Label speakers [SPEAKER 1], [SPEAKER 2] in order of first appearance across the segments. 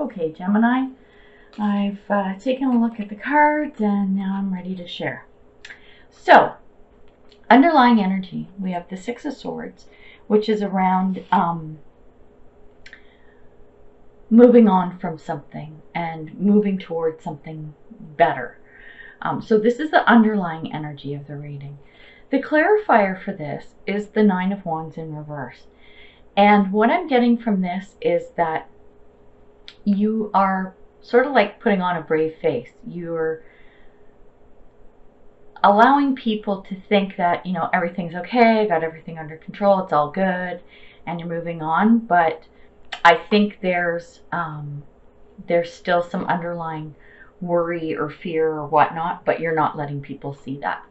[SPEAKER 1] Okay, Gemini, I've taken a look at the cards and now I'm ready to share. So, underlying energy, we have the Six of Swords, which is around moving on from something and moving towards something better. So this is the underlying energy of the reading. The clarifier for this is the Nine of Wands in reverse. And what I'm getting from this is that you are sort of like putting on a brave face. You're allowing people to think that, you know, everything's okay, I got everything under control, it's all good, and you're moving on. But I think there's still some underlying worry or fear or whatnot, but you're not letting people see that.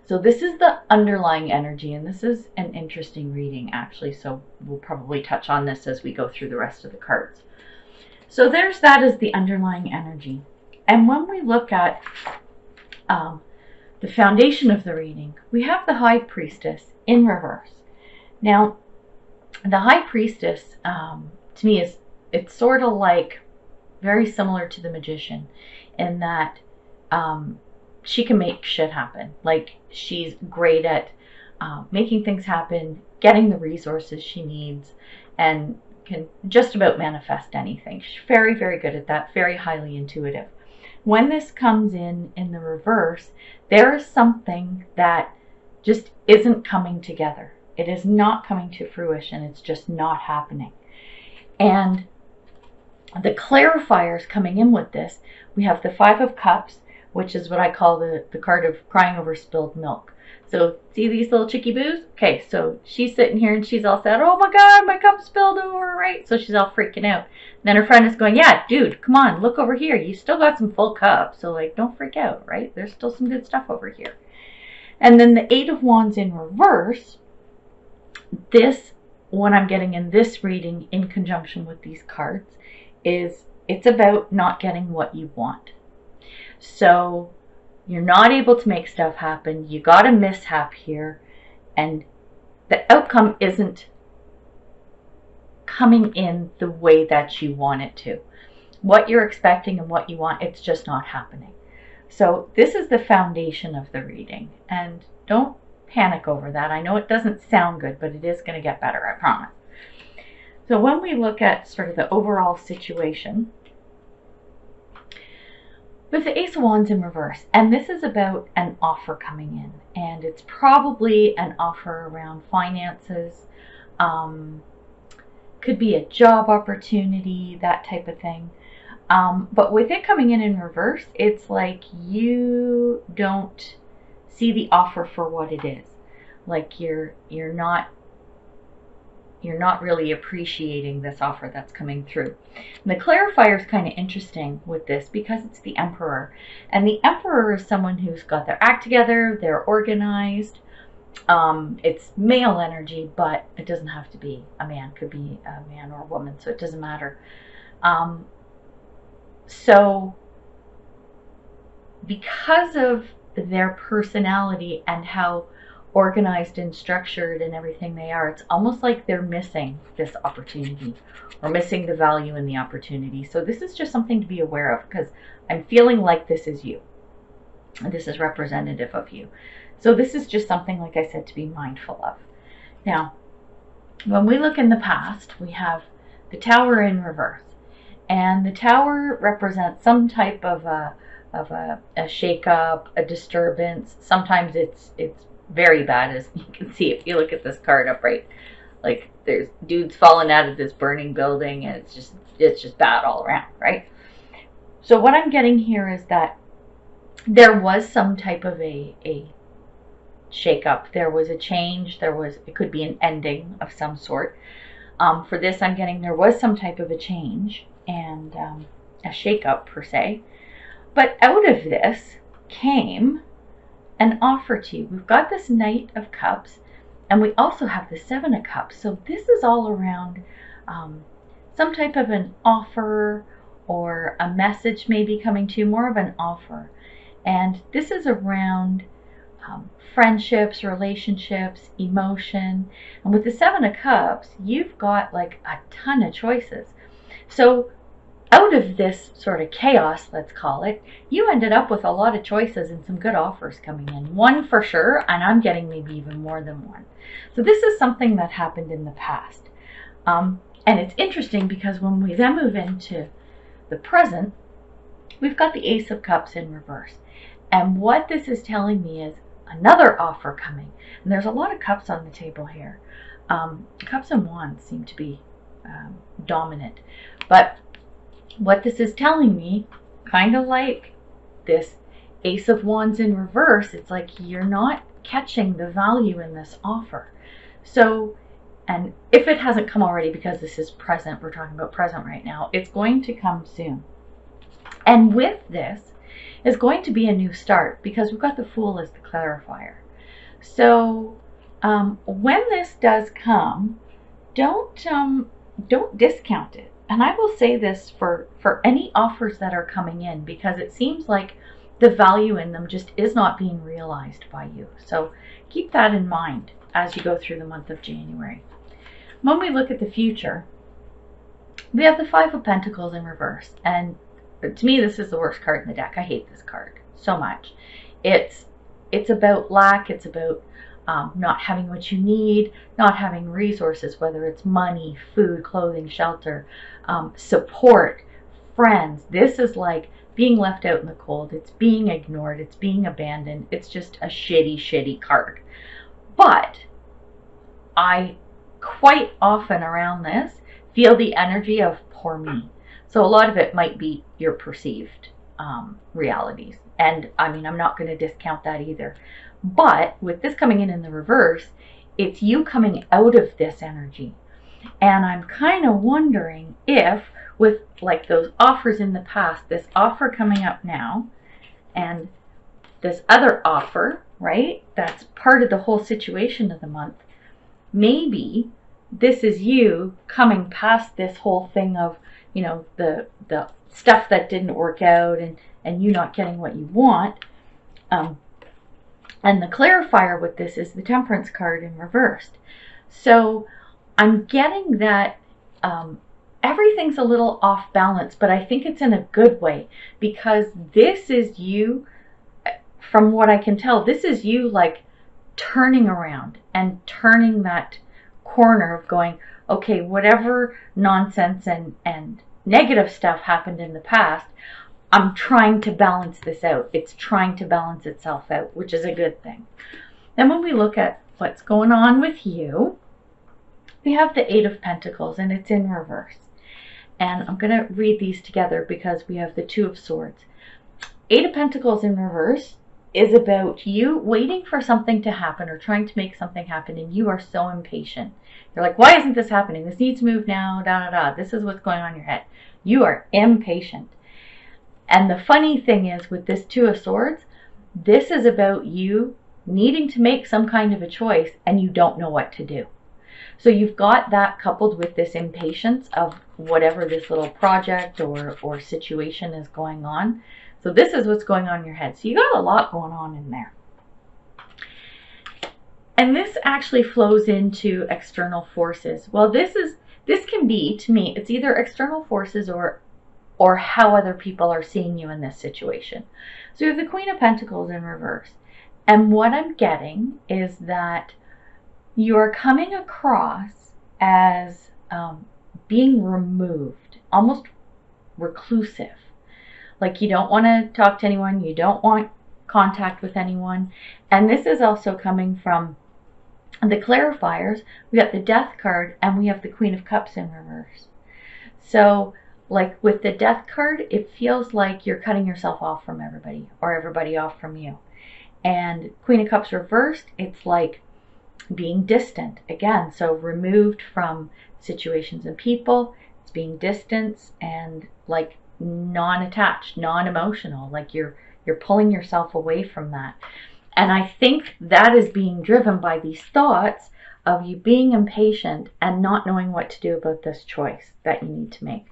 [SPEAKER 1] So this is the underlying energy, and this is an interesting reading actually, so we'll probably touch on this as we go through the rest of the cards. So there's that as the underlying energy. And when we look at the foundation of the reading, we have the High Priestess in reverse. Now, the High Priestess, to me, it's sort of like very similar to the Magician in that she can make shit happen. Like, she's great at making things happen, getting the resources she needs, and can just about manifest anything. She's very, very good at that, very highly intuitive. When this comes in the reverse, there is something that just isn't coming together. It is not coming to fruition. It's just not happening. And the clarifiers coming in with this, we have the Five of Cups, which is what I call the card of crying over spilled milk. So see these little chicky boos? Okay, so she's sitting here and she's all sad, oh my God, my cup spilled over, right? So she's all freaking out. And then her friend is going, yeah, dude, come on, look over here. You still got some full cups, so like, don't freak out, right? There's still some good stuff over here. And then the Eight of Wands in reverse, this, what I'm getting in this reading in conjunction with these cards, is it's about not getting what you want. So you're not able to make stuff happen. You got a mishap here, and the outcome isn't coming in the way that you want it to. What you're expecting and what you want, it's just not happening. So this is the foundation of the reading, and don't panic over that. I know it doesn't sound good, but it is going to get better, I promise. So when we look at sort of the overall situation, with the Ace of Wands in reverse, and this is about an offer coming in, and it's probably an offer around finances, could be a job opportunity, that type of thing. But with it coming in reverse, it's like you don't see the offer for what it is. Like you're not really appreciating this offer that's coming through. And the clarifier is kind of interesting with this because it's the Emperor. And the Emperor is someone who's got their act together, they're organized. It's male energy, but it doesn't have to be a man. It could be a man or a woman, so it doesn't matter. So because of their personality and how organized and structured and everything they are, it's almost like they're missing this opportunity or missing the value in the opportunity. So this is just something to be aware of, because I'm feeling like this is you. This is representative of you. So this is just something, like I said, to be mindful of. Now, when we look in the past, we have the Tower in reverse. And the Tower represents some type of a shake-up, a disturbance. Sometimes it's very bad, as you can see if you look at this card upright. Like, there's dudes falling out of this burning building, and it's just bad all around, right? So what I'm getting here is that there was some type of a shake-up. There was a change. It could be an ending of some sort. For this, I'm getting there was some type of a change and a shake-up per se. But out of this came an offer to you. We've got this Knight of Cups, and we also have the Seven of Cups. So this is all around some type of an offer or a message maybe coming to you, more of an offer. And this is around friendships, relationships, emotion. And with the Seven of Cups, you've got like a ton of choices. So out of this sort of chaos, let's call it, you ended up with a lot of choices and some good offers coming in. One for sure, and I'm getting maybe even more than one. So this is something that happened in the past. And it's interesting because when we then move into the present, we've got the Ace of Cups in reverse. And what this is telling me is another offer coming. And there's a lot of cups on the table here. Cups and wands seem to be dominant. But what this is telling me, kind of like this Ace of Wands in reverse, it's like you're not catching the value in this offer. So, and if it hasn't come already, because this is present, we're talking about present right now, it's going to come soon. And with this is going to be a new start, because we've got the Fool as the clarifier. So when this does come, don't discount it. And I will say this for any offers that are coming in, because it seems like the value in them just is not being realized by you. So keep that in mind as you go through the month of January. When we look at the future, we have the Five of Pentacles in reverse. And to me, this is the worst card in the deck. I hate this card so much. It's about lack. It's about not having what you need, not having resources, whether it's money, food, clothing, shelter, support, friends. This is like being left out in the cold. It's being ignored. It's being abandoned. It's just a shitty, shitty card. But I quite often around this feel the energy of poor me. So a lot of it might be your perceived realities. And I mean, I'm not going to discount that either. But with this coming in the reverse, it's you coming out of this energy. And I'm kind of wondering if, with like those offers in the past, this offer coming up now, and this other offer, right, that's part of the whole situation of the month, maybe this is you coming past this whole thing of, you know, the stuff that didn't work out, and you not getting what you want. And the clarifier with this is the Temperance card in reverse. So I'm getting that everything's a little off balance, but I think it's in a good way, because this is you, from what I can tell, this is you like turning around and turning that corner of going, okay, whatever nonsense and negative stuff happened in the past, I'm trying to balance this out. It's trying to balance itself out, which is a good thing. Then when we look at what's going on with you, we have the Eight of Pentacles, and it's in reverse. And I'm going to read these together because we have the Two of Swords. Eight of Pentacles in reverse is about you waiting for something to happen or trying to make something happen, and you are so impatient. You're like, why isn't this happening? This needs to move now, This is what's going on in your head. You are impatient. And the funny thing is, with this Two of Swords, this is about you needing to make some kind of a choice and you don't know what to do. So you've got that coupled with this impatience of whatever this little project or situation is going on. So this is what's going on in your head. So you got a lot going on in there. And this actually flows into external forces. Well, this can be, to me, it's either external forces or how other people are seeing you in this situation. So you have the Queen of Pentacles in reverse. And what I'm getting is that you're coming across as being removed, almost reclusive. Like you don't want to talk to anyone, you don't want contact with anyone. And this is also coming from the clarifiers. We got the Death card and we have the Queen of Cups in reverse. So like with the Death card, it feels like you're cutting yourself off from everybody or everybody off from you. And Queen of Cups reversed, it's like being distant again. So removed from situations and people, it's being distant and like non-attached, non-emotional, like you're pulling yourself away from that. And I think that is being driven by these thoughts of you being impatient and not knowing what to do about this choice that you need to make.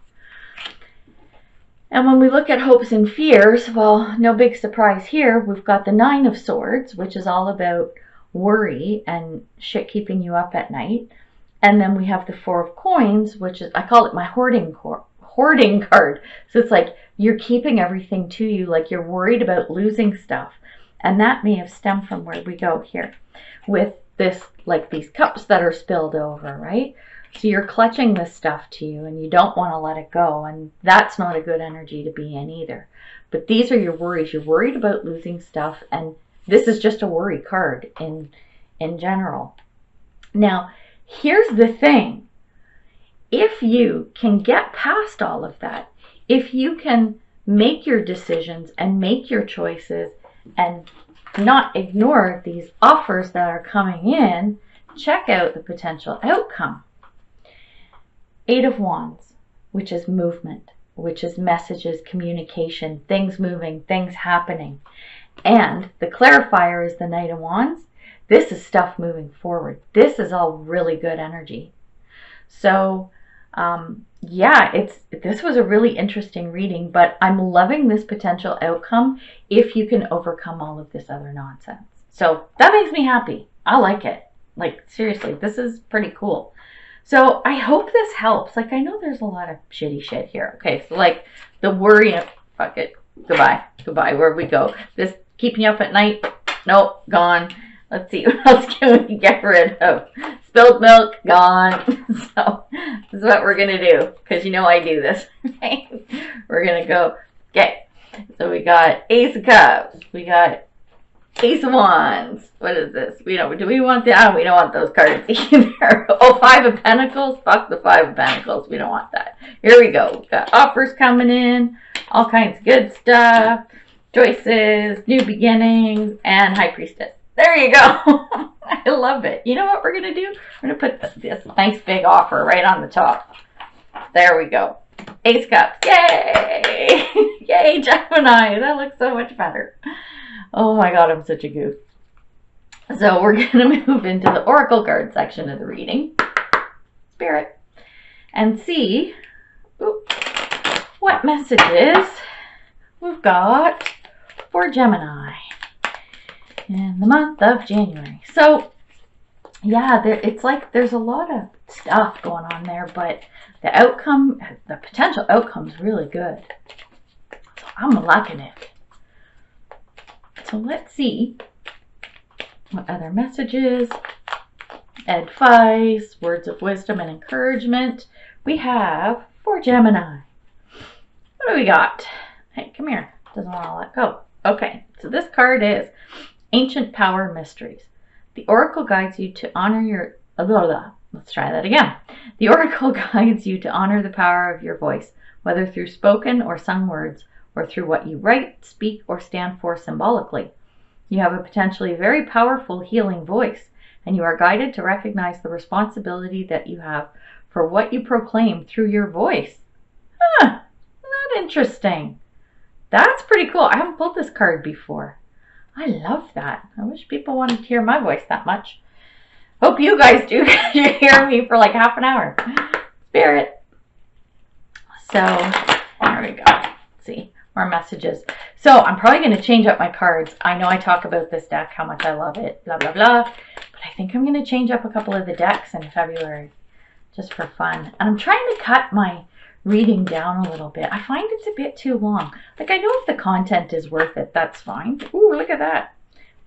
[SPEAKER 1] And when we look at hopes and fears, well, no big surprise here. We've got the Nine of Swords, which is all about worry and shit keeping you up at night. And then we have the Four of Coins, which is, I call it my hoarding hoarding card. So it's like you're keeping everything to you, like you're worried about losing stuff. And that may have stemmed from where we go here with this, like these cups that are spilled over, right? So you're clutching this stuff to you and you don't want to let it go. And that's not a good energy to be in either. But these are your worries. You're worried about losing stuff. And this is just a worry card in general. Now, here's the thing. If you can get past all of that, if you can make your decisions and make your choices and not ignore these offers that are coming in, check out the potential outcome. 8 of Wands, which is movement, which is messages, communication, things moving, things happening. And the clarifier is the Knight of Wands. This is stuff moving forward. This is all really good energy. So, yeah, this was a really interesting reading, but I'm loving this potential outcome if you can overcome all of this other nonsense. So that makes me happy. I like it. Like, seriously, this is pretty cool. So I hope this helps. Like, I know there's a lot of shitty shit here. Okay, so like the worry, fuck it, goodbye, where'd we go? This keeping you up at night? Nope, gone. Let's see, what else can we get rid of? Spilled milk, gone. So this is what we're going to do, because you know I do this. Right? We're going to go, okay, so we got Ace of Cups, we got Ace of Wands. What is this? Do we want that? We don't want those cards either. Oh, 5 of Pentacles? Fuck the 5 of Pentacles. We don't want that. Here we go. We've got offers coming in, all kinds of good stuff, choices, new beginnings, and High Priestess. There you go. I love it. You know what we're going to do? We're going to put this nice big offer right on the top. There we go. Ace Cups. Yay! Yay, Gemini. That looks so much better. Oh my God, I'm such a goof. So we're going to move into the Oracle card section of the reading. Spirit. And see what messages we've got for Gemini in the month of January. So yeah, it's like there's a lot of stuff going on there, but the potential outcome is really good. So I'm liking it. So let's see what other messages, advice, words of wisdom and encouragement we have for Gemini. What do we got? Hey, come here. Doesn't want to let go. Okay, so this card is Ancient Power Mysteries. The Oracle guides you to honor your... Let's try that again. The Oracle guides you to honor the power of your voice, whether through spoken or sung words, or through what you write, speak, or stand for symbolically. You have a potentially very powerful healing voice, and you are guided to recognize the responsibility that you have for what you proclaim through your voice. Huh, isn't that interesting? That's pretty cool. I haven't pulled this card before. I love that. I wish people wanted to hear my voice that much. Hope you guys do, because you're hearing me for like half an hour. Spirit. So, there we go. Let's see. More messages. So, I'm probably going to change up my cards. I know I talk about this deck, how much I love it, blah, blah, blah. But I think I'm going to change up a couple of the decks in February, just for fun. And I'm trying to cut my reading down a little bit. I find it's a bit too long. Like, I know if the content is worth it, that's fine. Ooh, look at that.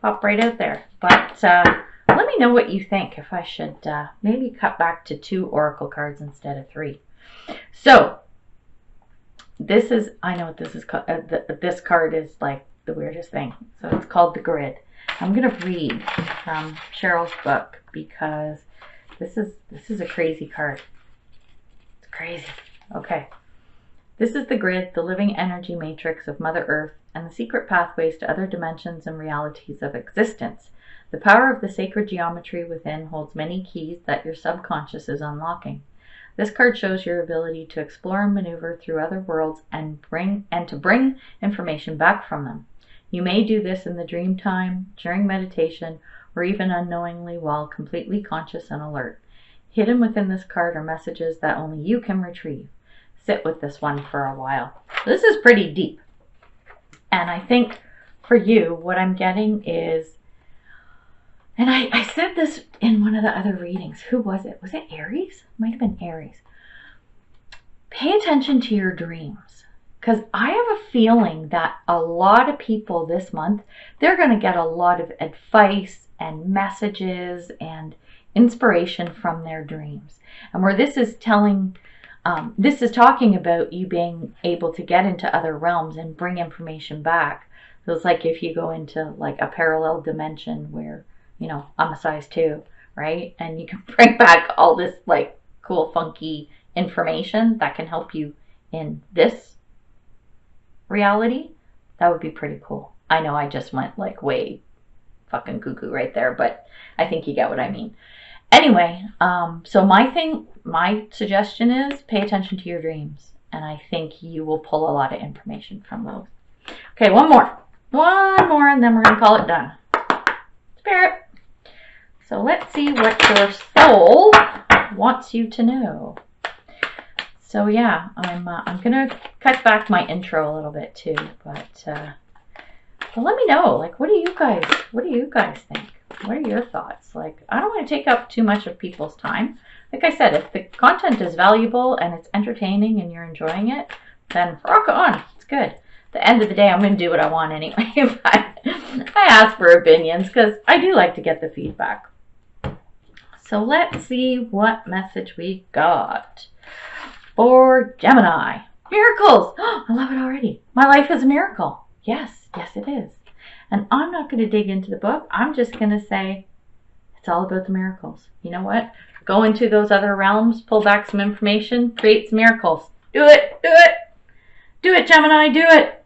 [SPEAKER 1] Pop right out there. But let me know what you think, if I should maybe cut back to 2 Oracle cards instead of 3. So, this is, I know what this is called. This card is like the weirdest thing. So, it's called the Grid. I'm going to read from Cheryl's book, because this is a crazy card. It's crazy. Okay, this is the Grid, the living energy matrix of Mother Earth, and the secret pathways to other dimensions and realities of existence. The power of the sacred geometry within holds many keys that your subconscious is unlocking. This card shows your ability to explore and maneuver through other worlds and to bring information back from them. You may do this in the dream time, during meditation, or even unknowingly while completely conscious and alert. Hidden within this card are messages that only you can retrieve. Sit with this one for a while. This is pretty deep. And I think for you, what I'm getting is, and I said this in one of the other readings. Who was it? Was it Aries? Might have been Aries. pay attention to your dreams, because I have a feeling that a lot of people this month, they're going to get a lot of advice and messages and inspiration from their dreams. And where this is talking about you being able to get into other realms and bring information back. So it's like if you go into like a parallel dimension where, you know, I'm a size 2, right? And you can bring back all this like cool, funky information that can help you in this reality. That would be pretty cool. I know I just went like way fucking cuckoo right there, but I think you get what I mean. Anyway, so my suggestion is pay attention to your dreams, and I think you will pull a lot of information from those. Okay, one more, and then we're gonna call it done. Spirit. So let's see what your soul wants you to know. So yeah, I'm gonna cut back my intro a little bit too, but let me know, like, what do you guys think? What are your thoughts? Like, I don't want to take up too much of people's time. Like I said, if the content is valuable and it's entertaining and you're enjoying it, then rock on. It's good. At the end of the day, I'm going to do what I want anyway. But I ask for opinions because I do like to get the feedback. So let's see what message we got for Gemini. Miracles. I love it already. My life is a miracle. Yes, it is. And I'm not going to dig into the book. I'm just going to say it's all about the miracles. You know what? Go into those other realms, pull back some information, create some miracles. Do it. Do it. Do it, Gemini. Do it.